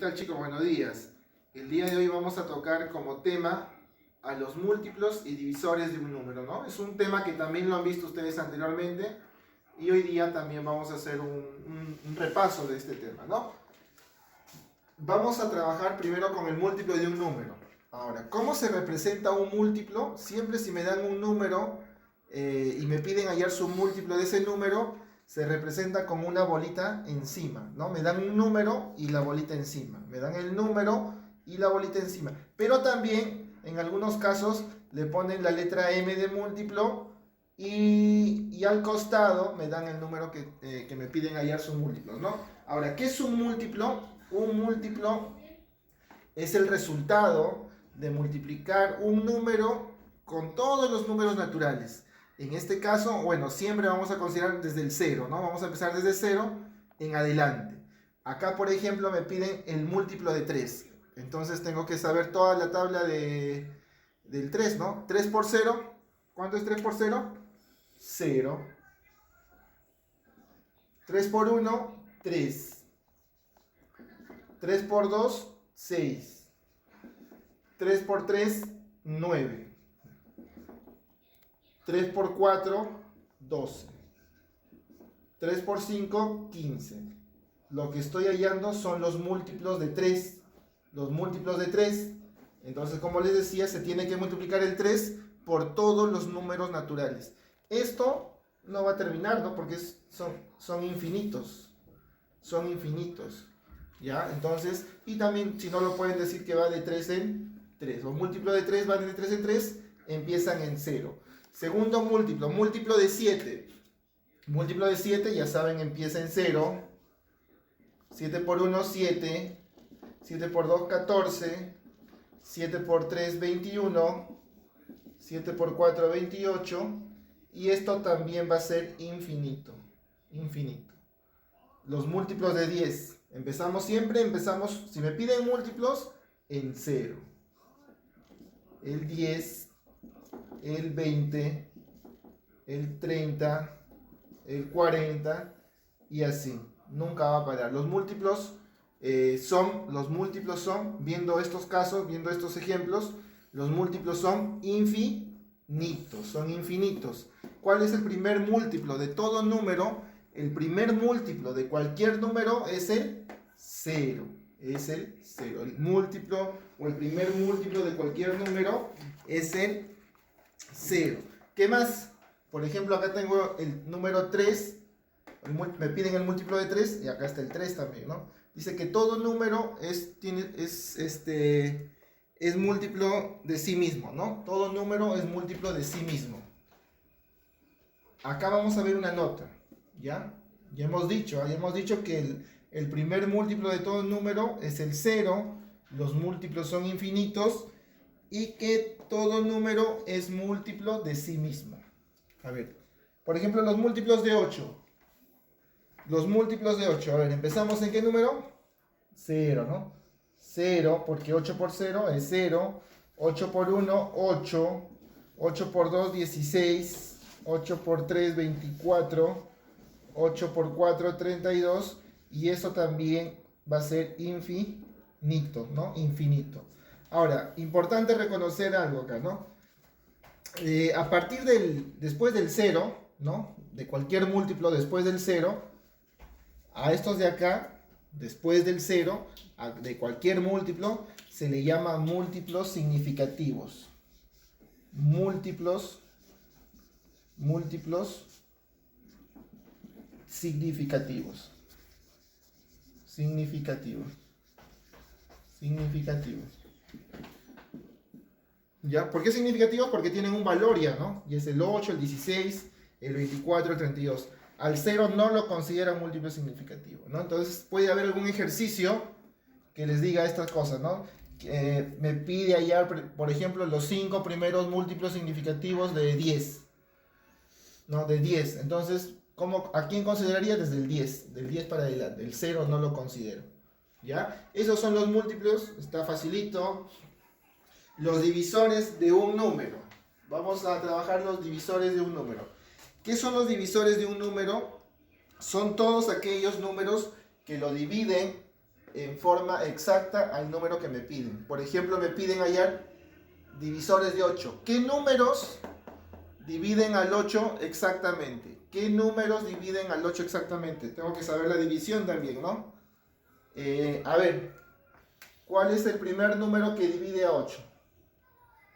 tal, chicos? Buenos días. El día de hoy vamos a tocar como tema a los múltiplos y divisores de un número, ¿no? Es un tema que también lo han visto ustedes anteriormente y hoy día también vamos a hacer un repaso de este tema, ¿no? Vamos a trabajar primero con el múltiplo de un número. Ahora, ¿cómo se representa un múltiplo? Siempre si me dan un número y me piden hallar su múltiplo de ese número, se representa con una bolita encima, ¿no? Me dan un número y la bolita encima. Me dan el número y la bolita encima. Pero también, en algunos casos, le ponen la letra M de múltiplo y al costado me dan el número que me piden hallar su múltiplo, ¿no? Ahora, ¿qué es un múltiplo? Un múltiplo es el resultado de multiplicar un número con todos los números naturales. En este caso, bueno, siempre vamos a considerar desde el 0, ¿no? Vamos a empezar desde 0 en adelante. Acá, por ejemplo, me piden el múltiplo de 3. Entonces tengo que saber toda la tabla del 3, ¿no? 3 por 0, ¿cuánto es 3 por 0? 0. 3 por 1, 3. 3 por 2, 6. 3 por 3, 9. 3 por 4, 12. 3 por 5, 15. Lo que estoy hallando son los múltiplos de 3. Los múltiplos de 3. Entonces, como les decía, se tiene que multiplicar el 3 por todos los números naturales. Esto no va a terminar, ¿no? Porque son infinitos. Son infinitos. ¿Ya? Entonces, y también, si no lo pueden decir que va de 3 en 3. Los múltiplos de 3 van de 3 en 3, empiezan en 0. Segundo múltiplo, múltiplo de 7. Múltiplo de 7, ya saben, empieza en 0. 7 por 1, 7. 7 por 2, 14. 7 por 3, 21. 7 por 4, 28. Y esto también va a ser infinito. Infinito. Los múltiplos de 10. Empezamos, si me piden múltiplos, en 0. El 10, el 20, el 30, el 40 y así. Nunca va a parar. Los múltiplos son, viendo estos casos, viendo estos ejemplos, los múltiplos son infinitos, son infinitos. ¿Cuál es el primer múltiplo de todo número? El primer múltiplo de cualquier número es el 0. Es el 0. El múltiplo o el primer múltiplo de cualquier número es el 0. ¿Qué más? Por ejemplo, acá tengo el número 3. Me piden el múltiplo de 3 y acá está el 3 también, ¿no? Dice que todo número es múltiplo de sí mismo, ¿no? Todo número es múltiplo de sí mismo. Acá vamos a ver una nota, ¿ya? Ya hemos dicho que el primer múltiplo de todo número es el 0, los múltiplos son infinitos y que todo número es múltiplo de sí mismo. A ver, por ejemplo, los múltiplos de 8. Los múltiplos de 8, a ver, empezamos en qué número? 0, ¿no? 0, porque 8 por 0 es 0, 8 por 1, 8, 8 por 2, 16, 8 por 3, 24, 8 por 4, 32, y eso también va a ser infinito, ¿no? Infinito. Ahora, importante reconocer algo acá, ¿no? A partir después del 0, ¿no? De cualquier múltiplo después del 0, a estos de acá, después del 0, de cualquier múltiplo, se le llama múltiplos significativos. Múltiplos significativos. ¿Ya? ¿Por qué significativos? Porque tienen un valor ya, ¿no? Y es el 8, el 16, el 24, el 32. Al 0 no lo consideran múltiplo significativo, ¿no? Entonces puede haber algún ejercicio que les diga estas cosas, ¿no? Me pide hallar, por ejemplo, los 5 primeros múltiplos significativos de 10. ¿No? De 10. Entonces, ¿a quién consideraría? Desde el 10. Del 10 para adelante. El 0 no lo considero. ¿Ya? Esos son los múltiplos. Está facilito. Los divisores de un número. Vamos a trabajar los divisores de un número. ¿Qué son los divisores de un número? Son todos aquellos números que lo dividen en forma exacta al número que me piden. Por ejemplo, me piden hallar divisores de 8. ¿Qué números dividen al 8 exactamente? ¿Qué números dividen al 8 exactamente? Tengo que saber la división también, ¿no? A ver, ¿cuál es el primer número que divide a 8?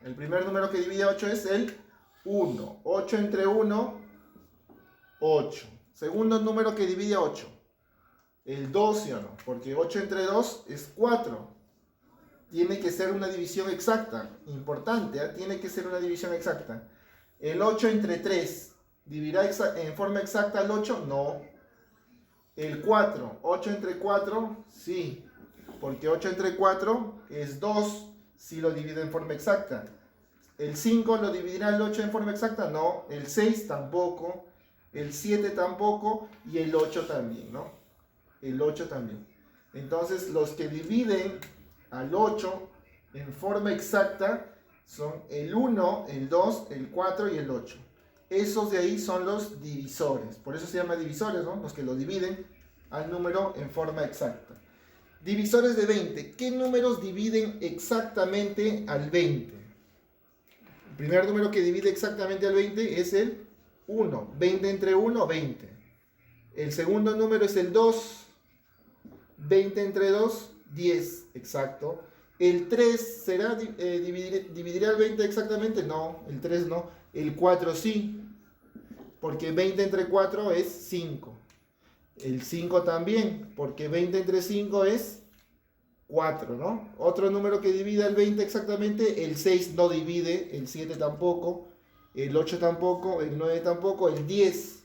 El primer número que divide a 8 es el 1. 8 entre 1, 8. Segundo número que divide a 8. El 2, ¿sí o no? Porque 8 entre 2 es 4. Tiene que ser una división exacta. Importante, ¿eh? Tiene que ser una división exacta. El 8 entre 3. ¿Dividirá en forma exacta el 8? No. El 4. 8 entre 4, sí. Porque 8 entre 4 es 2. Si lo divide en forma exacta. El 5 lo dividirá el 8 en forma exacta. No. El 6 tampoco. El 7 tampoco. Y el 8 también, ¿no? El 8 también. Entonces los que dividen al 8 en forma exacta son el 1, el 2, el 4 y el 8. Esos de ahí son los divisores. Por eso se llama divisores, ¿no? Los que lo dividen al número en forma exacta. Divisores de 20. ¿Qué números dividen exactamente al 20? El primer número que divide exactamente al 20 es el 1. 20 entre 1, 20. El segundo número es el 2. 20 entre 2, 10. Exacto. ¿El 3 será, dividirá el 20 exactamente? No, el 3 no. El 4 sí, porque 20 entre 4 es 5. El 5 también, porque 20 entre 5 es 4, ¿no? Otro número que divide el 20 exactamente, el 6 no divide, el 7 tampoco, el 8 tampoco, el 9 tampoco, el 10.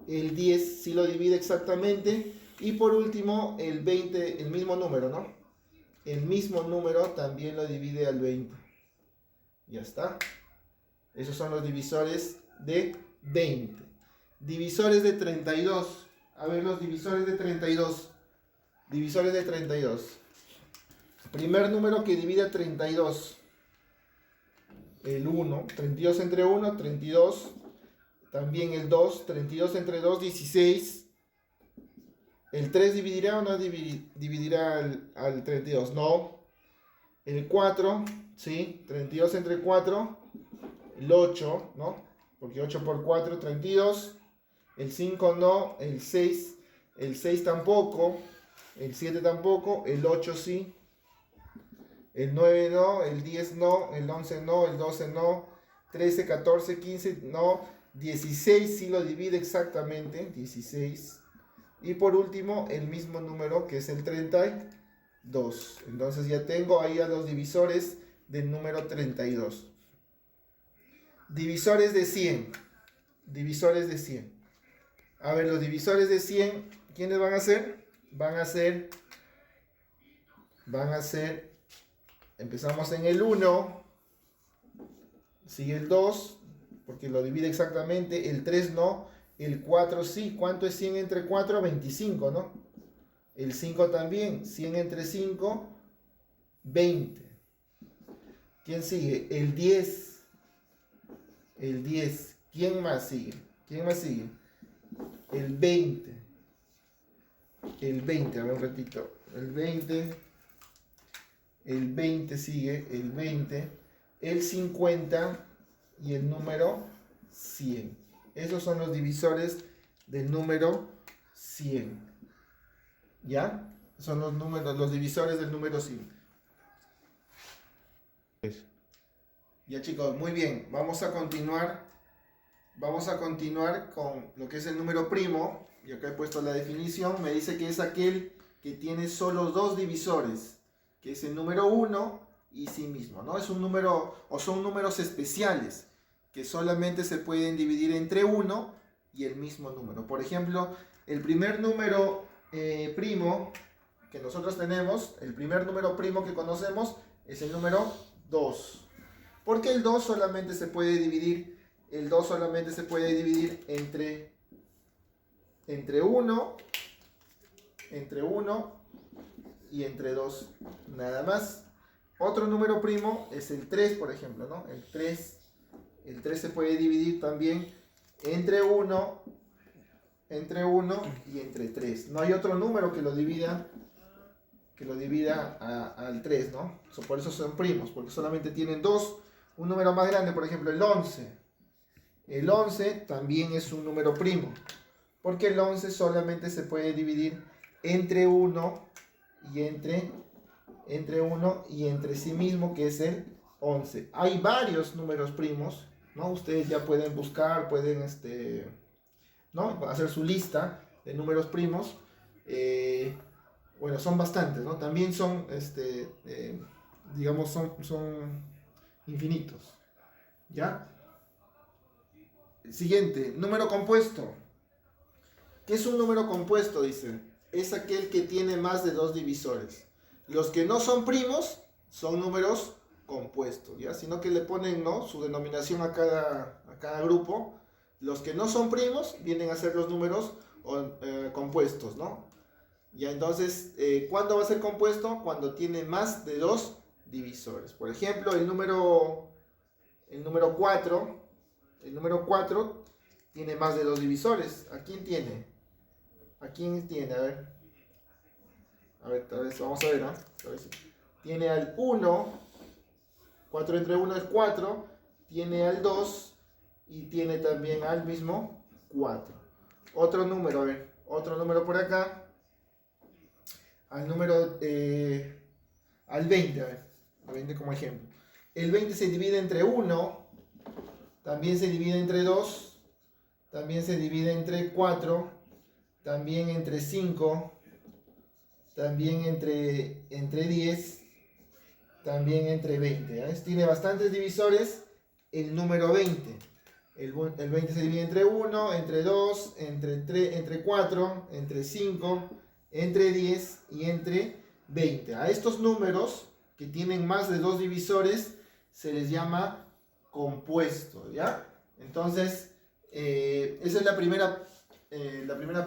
El 10 sí lo divide exactamente. Y por último, el 20, el mismo número, ¿no? El mismo número también lo divide al 20. Ya está. Esos son los divisores de 20. Divisores de 32. A ver, los divisores de 32. Divisores de 32. Primer número que divide a 32. El 1. 32 entre 1, 32. También el 2. 32 entre 2, 16. ¿El 3 dividirá o no dividirá al 32? No. El 4, ¿sí? 32 entre 4, el 8, ¿no? Porque 8 por 4, 32. El 5 no, el 6 tampoco, el 7 tampoco, el 8 sí. El 9 no, el 10 no, el 11 no, el 12 no, 13, 14, 15 no, 16 sí lo divide exactamente, 16. Y por último, el mismo número que es el 32. Entonces ya tengo ahí a los divisores del número 32. Divisores de 100. Divisores de 100. A ver, los divisores de 100, ¿quiénes van a ser? Van a ser, empezamos en el 1, sigue el 2, porque lo divide exactamente, el 3 no, el 4 sí. ¿Cuánto es 100 entre 4? 25, ¿no? El 5 también. 100 entre 5, 20. ¿Quién sigue? El 10. El 10. ¿Quién más sigue? ¿Quién más sigue? El 20. El 20, a ver un ratito. El 20. El 20 sigue. El 20. El 50 y el número 100. Esos son los divisores del número 100. ¿Ya? Son los números, los divisores del número 100. Ya chicos, muy bien. Vamos a continuar con lo que es el número primo. Y acá he puesto la definición. Me dice que es aquel que tiene solo dos divisores, que es el número 1 y sí mismo, ¿no? Es un número, o son números especiales, que solamente se pueden dividir entre 1 y el mismo número. Por ejemplo, el primer número primo que nosotros tenemos, el primer número primo que conocemos es el número 2. Porque el 2 solamente se puede dividir, entre 1 y entre 2, nada más. Otro número primo es el 3, por ejemplo, ¿no? El 3 se puede dividir también entre 1 entre 1 y entre 3. No hay otro número que lo divida al 3, ¿no? Por eso son primos, porque solamente tienen dos. Un número más grande, por ejemplo, el 11. El 11 también es un número primo, porque el 11 solamente se puede dividir entre 1 y entre 1 y entre sí mismo, que es el 11. Hay varios números primos, ¿no? Ustedes ya pueden buscar, pueden ¿no? hacer su lista de números primos. Bueno, son bastantes, ¿no? También son, digamos, son infinitos, ¿ya? Siguiente, número compuesto. ¿Qué es un número compuesto? Dicen. Es aquel que tiene más de dos divisores. Los que no son primos son números compuestos, ¿ya? Sino que le ponen, ¿no? su denominación a cada grupo. Los que no son primos vienen a ser los números compuestos, ¿no? Ya, entonces, ¿cuándo va a ser compuesto? Cuando tiene más de dos divisores. Por ejemplo, el número 4. El número 4 tiene más de dos divisores. ¿A quién tiene? ¿A quién tiene? A ver, vamos a ver, ¿no? A ver si. Tiene al 1. 4 entre 1 es 4. Tiene al 2. Y tiene también al mismo 4. Otro número, a ver. Otro número por acá. Al 20, a ver. Al 20 como ejemplo. El 20 se divide entre 1. También se divide entre 2, también se divide entre 4, también entre 5, también entre 10, también entre 20. ¿Eh? Tiene bastantes divisores el número 20. El 20 se divide entre 1, entre 2, entre 4, entre 5, entre 10 y entre 20. A estos números que tienen más de dos divisores se les llama compuesto, ¿ya? Entonces, esa es la primera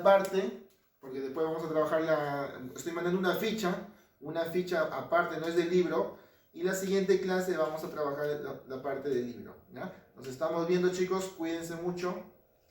parte, porque después vamos a trabajar estoy mandando una ficha aparte, no es del libro, y la siguiente clase vamos a trabajar la parte del libro, ¿ya? Nos estamos viendo, chicos, cuídense mucho.